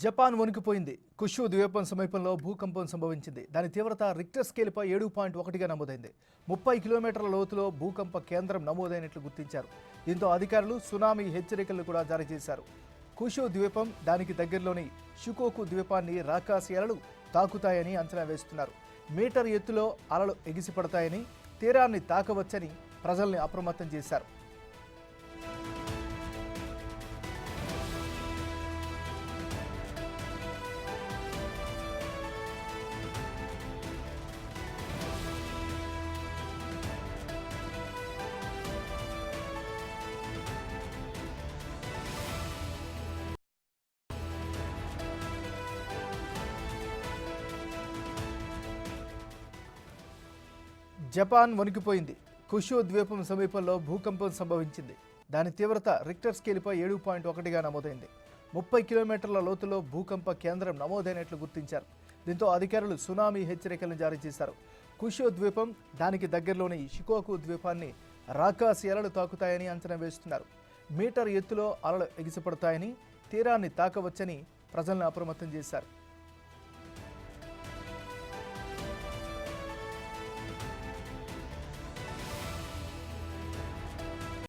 Japan వణికిపోయింది. కుషు ద్వీపం సమీపంలో భూకంపం సంభవించింది. దాని తీవ్రత రిక్టర్ స్కేల్పై 7.1గా నమోదైంది. 30 కిలోమీటర్ల లోతులో భూకంప కేంద్రం నమోదైనట్లు గుర్తించారు. దీంతో అధికారులు సునామీ హెచ్చరికలను కూడా జారీ చేశారు. కుషు ద్వీపం, దానికి దగ్గరలోని షికోకు ద్వీపాన్ని రాకాసి అలలు తాకుతాయని అంచనా వేస్తున్నారు. మీటర్ ఎత్తులో అలలు ఎగిసిపడతాయని, తీరాన్ని తాకవచ్చని ప్రజల్ని అప్రమత్తం చేశారు. జపాన్ వణికిపోయింది. కుషు ద్వీపం సమీపంలో భూకంపం సంభవించింది. దాని తీవ్రత రిక్టర్ స్కేల్పై 7.1గా నమోదైంది. 30 కిలోమీటర్ల లోతులో భూకంప కేంద్రం నమోదైనట్లు గుర్తించారు. దీంతో అధికారులు సునామీ హెచ్చరికలను జారీ చేశారు. కుషు ద్వీపం, దానికి దగ్గరలోని షికోకు ద్వీపాన్ని రాకాసి అలలు తాకుతాయని అంచనా వేస్తున్నారు. మీటర్ ఎత్తులో అలలు ఎగిసిపడతాయని, తీరాన్ని తాకవచ్చని ప్రజలను అప్రమత్తం చేశారు.